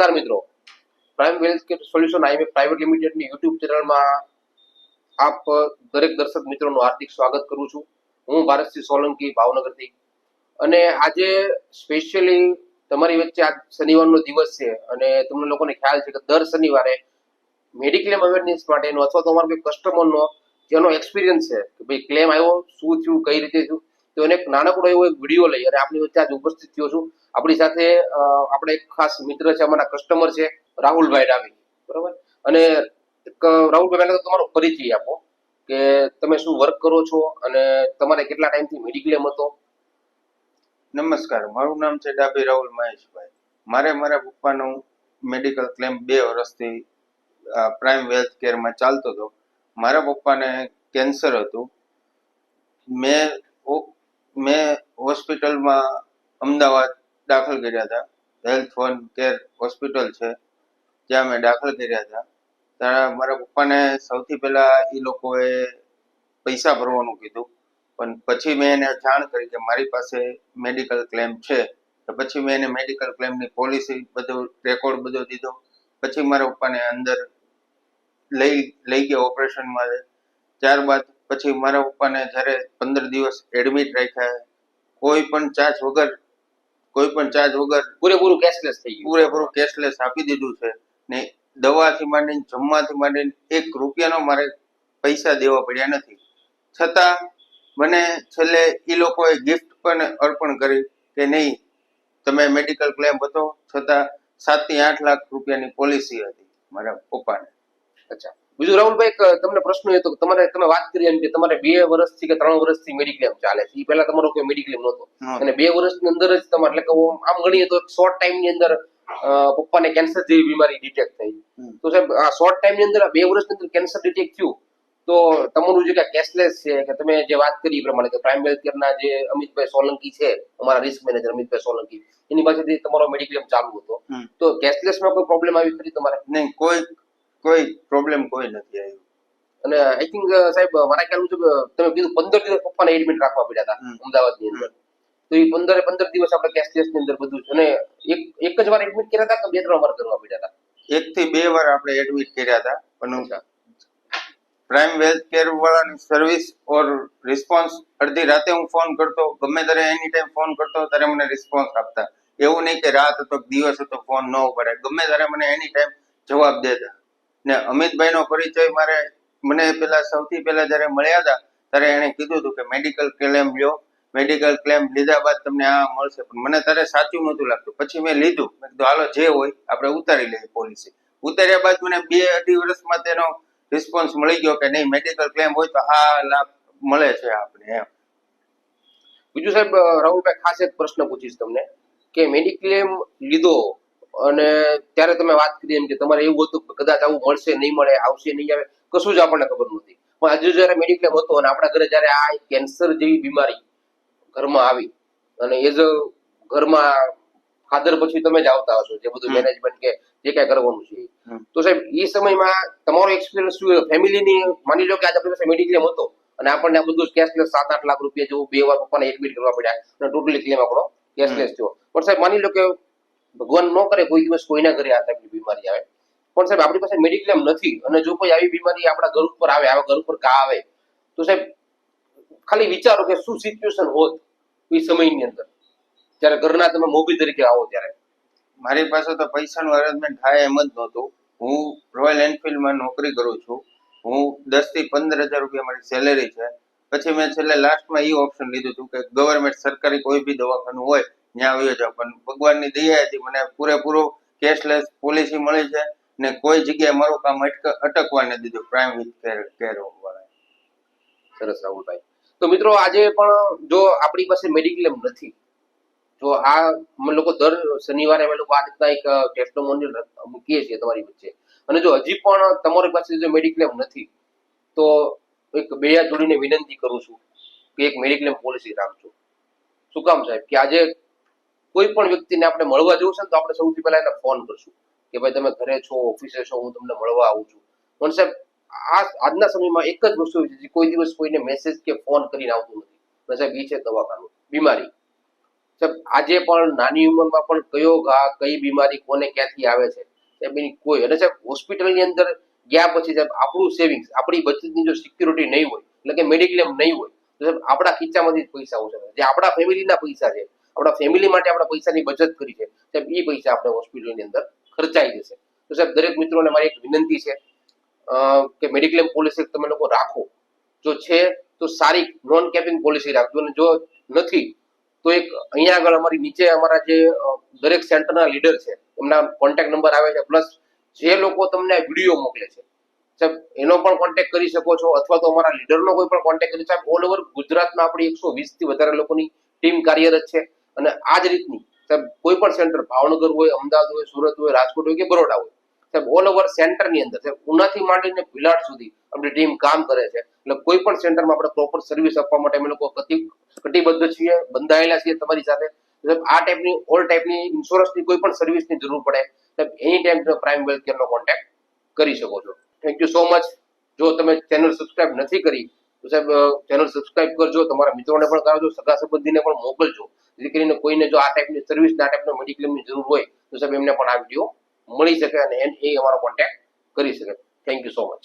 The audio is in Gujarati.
નમસ્કાર મિત્રો, prime wealth care solution IM private લિમિટેડની યુટ્યુબ ચેનલમાં આપ દરેક દર્શક મિત્રોનું હાર્દિક સ્વાગત કરું છું. હું ભારતસિંહ સોલંકી ભાવનગરથી, અને આજે સ્પેશિયલી તમારી વચ્ચે આજ શનિવારનો દિવસ છે અને તમને લોકોને ખ્યાલ છે કે દર શનિવારે મેડિક્લેમ અવેરનેસ માટેનો અથવા તો અમારો કોઈ કસ્ટમરનો જેનો એક્સપિરિયન્સ છે કે ભાઈ ક્લેમ આવ્યો, શું થયું, કઈ રીતે થયું, તો એને એક નાનકડો એવો એક વિડીયો લઈ અને આપણી વચ્ચે આજે ઉપસ્થિત થયો છું. આપણી સાથે આપણે એક ખાસ મિત્ર છે, અમારા કસ્ટમર છે રાહુલભાઈ ડામી, બરોબર. અને રાહુલભાઈ પહેલા તો તમારો પરિચય આપો કે તમે શું વર્ક કરો છો અને તમારે કેટલા ટાઈમથી મેડિક્લેમ હતો. નમસ્કાર, મારું નામ છે ડાભી રાહુલ મહેશભાઈ. મારા પપ્પાનું મેડિકલ ક્લેમ 2 વર્ષથી પ્રાઇમ વેલ્થ કેરમાં ચાલતો હતો. મારા પપ્પાને કેન્સર હતું. મેં હોસ્પિટલમાં અમદાવાદ દાખલ કર્યા હતા. હેલ્થ વન કેર હોસ્પિટલ છે, જ્યાં મેં દાખલ કર્યા હતા. ત્યાં મારા પપ્પાને સૌથી પહેલા એ લોકોએ પૈસા ભરવાનું કીધું, પણ પછી મેં એને જાણ કરી કે મારી પાસે મેડિકલ ક્લેમ છે. તો પછી મેં એને મેડિકલ ક્લેમની પોલિસી બધું રેકોર્ડ બધો દીધો. પછી મારા પપ્પાને અંદર લઈ ગયા ઓપરેશનમાં. ત્યારબાદ પછી મારા પપ્પાને જ્યારે 15 દિવસ એડમિટ રાખ્યા, કોઈ પણ ચાર્જ વગર પૂરેપૂરું કેશલેસ થઈ ગયું, પૂરેપૂરું કેશલેસ આપી દીધું છે. ને દવાથી માંડીને જમવાથી માંડીને 1 રૂપિયાનો મારે પૈસા દેવા પડ્યા નથી. છતાં મને છેલ્લે એ લોકોએ ગિફ્ટ પણ અર્પણ કરી કે નહીં, તમે મેડિકલ ક્લેમ હતો છતાં 7 થી 8 લાખ રૂપિયાની પોલિસી હતી મારા પપ્પાને. અચ્છા, બીજું રાહુલભાઈ, તમને પ્રશ્ન એ હતો કે તમે વાત કરી એમ કે તમારે 2 વર્ષથી કે 3 વર્ષથી મેડિક્લેમ ચાલે છે. એ પહેલા તમારો કોઈ મેડિક્લેમ નહોતો અને 2 વર્ષની અંદર જ તમારે, એટલે કે આમ ગણીએ તો શોર્ટ ટાઈમ ની અંદર પપ્પાને કેન્સર જેવી બીમારી ડિટેક્ટ થઈ. તો સાહેબ, આ શોર્ટ ટાઈમ ની અંદર 2 વર્ષની અંદર કેન્સર ડિટેક્ટ થયું, તો તમારું જે કેશલેસ છે કે તમે જે વાત કરી એ પ્રમાણે કે પ્રાઇમ વેલ્થ કેરના જે અમિતભાઈ સોલંકી છે, અમારા રિસ્ક મેનેજર અમિતભાઈ સોલંકી, એની પાસેથી તમારો મેડિક્લેમ ચાલુ હતો, તો કેશલેસમાં કોઈ પ્રોબ્લેમ આવી ખરી તમારે? નહીં, કોઈ પ્રોબ્લેમ કોઈ નથી આવ્યો. અને આઈ થિંક સાહેબ, મારા ખ્યાલ મુજબ તમે કીધું 15 દિવસ પપ્પાને એડમિટ રાખવા પડ્યા હતા અમદાવાદની અંદર. તો એ 15 દિવસ આપણે કેશલેસ ની અંદર બધું, અને એક જ વાર એડમિટ કર્યા હતા કે 2-3 વાર કરવા પડ્યા હતા? 1 થી 2 વાર આપણે એડમિટ કર્યા હતા. પણ પ્રાઇમ વેલ્થ કેર વાળાની સર્વિસ ઓર રિસ્પોન્સ, અડધી રાતે હું ફોન કરતો, ગમે ત્યારે એની ટાઈમ ફોન કરતો ત્યારે મને રિસ્પોન્સ આપતા. એવું નહીં કે રાત હતો દિવસ હતો ફોન ન ઉપાડે, ગમે ત્યારે મને એની ટાઈમ જવાબ દેતા. ને અમિતભાઈનો પરિચય મને સૌથી પહેલા જ્યારે મળ્યા હતા ત્યારે એણે કીધું હતું કે મેડિકલ ક્લેમ લ્યો, મેડિકલ ક્લેમ લીધા બાદ તમને આ મળશે. પણ મને ત્યારે સાચું નહોતું લાગતું. પછી મેં લીધું, મેં કીધું હાલો જે હોય આપણે ઉતારી લઈએ પોલિસી. ઉતાર્યા બાદ મને 2-2.5 વર્ષમાં તેનો રિસ્પોન્સ મળી ગયો કે નહીં, મેડિકલ ક્લેમ હોય તો આ લાભ મળે છે આપણે એમ. બીજું સાહેબ, રાહુલભાઈ, ખાસ એક પ્રશ્ન પૂછીશ તમને કે મેડિક્લેમ લીધો અને ત્યારે તમે વાત કરી એમ કે તમારે એવું હતું કે કદાચ આવું મળશે, નહીં મળે, આવશે, નહીં આવે, કશું જ આપણને ખબર નહોતી. પણ આજે જયારે મેડિક્લેમ હતો અને આપણા ઘરે જયારે આ કેન્સર જેવી બીમારી ઘરમાં આવી અને એઝ અ ઘરમાં ફાધર પછી તમે જ આવતા હશો, જે બધું મેનેજમેન્ટ કે જે કઈ કરવાનું છે, તો સાહેબ એ સમયમાં તમારો એક્સપિરિયન્સ શું? ફેમિલીની, માની લો કે આજે આપણી પાસે મેડિક્લેમ હતો અને આપણને આ બધું કેશલેસ 7-8 લાખ રૂપિયા જેવું 2 વાર પપ્પાને એડમિટ કરવા પડ્યા અને ટોટલી ક્લેમ આપણો કેશલેસ થયો. પણ સાહેબ માની લો કે ભગવાન ન કરે કોઈ દિવસ કોઈના ઘરે આ ટાઈપની બીમારી આવે, પણ સાહેબ આપણી પાસે મેડિક્લેમ નથી અને જો કોઈ આવી બીમારી આપણા ઘર ઉપર આવે, આવા ઘર ઉપર ઘા આવે, તો સાહેબ ખાલી વિચારો કે શું સિચ્યુએશન હોત એ સમયની અંદર જ્યારે ઘરના તમે મોભી તરીકે આવો ત્યારે. મારી પાસે તો પૈસાનું અરેન્જમેન્ટ થાય એમ જ નહોતું. હું રોયલ એનફિલ્ડમાં નોકરી કરું છું. હું 10 થી 15 હજાર રૂપિયા મારી સેલેરી છે. પછી મેં છેલ્લે લાસ્ટમાં એ ઓપ્શન લીધું હતું કે ગવર્મેન્ટ સરકારી કોઈ બી દવાખાનું હોય ત્યાં આવ્યો જાવ. પણ ભગવાનની દયાથી મને પૂરેપૂરો કેશલેસ પોલિસી મળી છે ને કોઈ જગ્યાએ મારું કામ અટકવા નથી દીધું પ્રાઇમ વેલ્થ કેર વાળા. સરસ રાહુલભાઈ. તો મિત્રો, આજે પણ જો આપણી પાસે મેડિક્લેમ નથી, જો આ અમે લોકો દર શનિવારે અમે લોકો આ રીતના એક ટેસ્ટિમોનિયલ મૂકીએ છીએ તમારી વચ્ચે, અને જો હજી પણ તમારી પાસે જો મેડિક્લેમ નથી તો એક બે હાથ જોડીને વિનંતી કરું છું કે એક મેડિક્લેમ પોલિસી રાખજો. શું કામ સાહેબ કે આજે કોઈ પણ વ્યક્તિને આપણે મળવા જવું છે તો આપણે સૌથી પહેલા એને ફોન કરશું કે ભાઈ તમે ઘરે છો, ઓફિસે છો, હું તમને મળવા આવું છું. પણ સાહેબ આજના સમયમાં એક જ વસ્તુ છે, કોઈ દિવસ કોઈને મેસેજ કે ફોન કરીને આવતું નથી. સાહેબ એ છે દવાખાનું, બીમારી. સાહેબ આજે પણ નાની ઉંમરમાં પણ કયો ઘા કઈ બીમારી કોને ક્યાંથી આવે છે સાહેબ એની કોઈ, અને સાહેબ હોસ્પિટલની અંદર ગયા પછી સાહેબ આપણું સેવિંગ્સ, આપણી બચતની જો સિક્યુરિટી નહીં હોય, એટલે કે મેડિક્લેમ નહીં હોય, તો સાહેબ આપણા ખીચામાંથી જ પૈસા ઓછા થાય. જે આપણા ફેમિલીના પૈસા છે, આપણા ફેમિલી માટે આપણા પૈસાની બચત કરી છે સાહેબ, એ પૈસા આપણે હોસ્પિટલની અંદર ખર્ચાઈ જશે. તો સાહેબ દરેક મિત્રોને મારી એક વિનંતી છે કે મેડિક્લેમ પોલિસી તમે લોકો રાખો. જો છે તો સારી નોન કેપિંગ પોલિસી રાખજો, અને જો નથી તો એક અહીંયા આગળ અમારી નીચે અમારા જે દરેક સેન્ટરના લીડર છે એમના કોન્ટેક્ટ નંબર આવે છે, પ્લસ જે લોકો તમને વિડીયો મોકલે છે સાહેબ એનો પણ કોન્ટેક્ટ કરી શકો છો, અથવા તો અમારા લીડરનો કોઈ પણ કોન્ટેક્ટ કરી. સાહેબ ઓલ ઓવર ગુજરાતમાં આપણી 120 થી વધારે લોકોની ટીમ કાર્યરત છે, અને આ જ રીતની સાહેબ કોઈ પણ સેન્ટર ભાવનગર હોય, અમદાવાદ હોય, સુરત હોય, રાજકોટ હોય કે બરોડા હોય સાહેબ, ઓલ ઓવર સેન્ટરની અંદર સાહેબ ઉનાથી માંડીને ભીલાડ સુધી આપણી ટીમ કામ કરે છે. એટલે કોઈ પણ સેન્ટરમાં આપણે પ્રોપર સર્વિસ આપવા માટે અમે લોકો કટિબદ્ધ છીએ, બંધાયેલા છીએ તમારી સાથે. સાહેબ આ ટાઈપની ઓલ ટાઈપની ઇન્સ્યોરન્સની કોઈ પણ સર્વિસની જરૂર પડે સાહેબ એની ટાઈમ તમે પ્રાઇમ વેલ્થ કેરનો કોન્ટેક્ટ કરી શકો છો. Thank you so much. જો તમે ચેનલ સબસ્ક્રાઇબ નથી કરી તો સાહેબ ચેનલ સબસ્ક્રાઇબ કરજો, તમારા મિત્રોને પણ કરાવજો, સગા સંબંધીને પણ મોકલજો, જેથી કરીને કોઈને જો આ ટાઈપની સર્વિસ, આ ટાઈપનો મેડિક્લેમની જરૂર હોય તો સાહેબ એમને પણ આ વિડીયો મળી શકે અને એ અમારો કોન્ટેક્ટ કરી શકે. Thank you so much.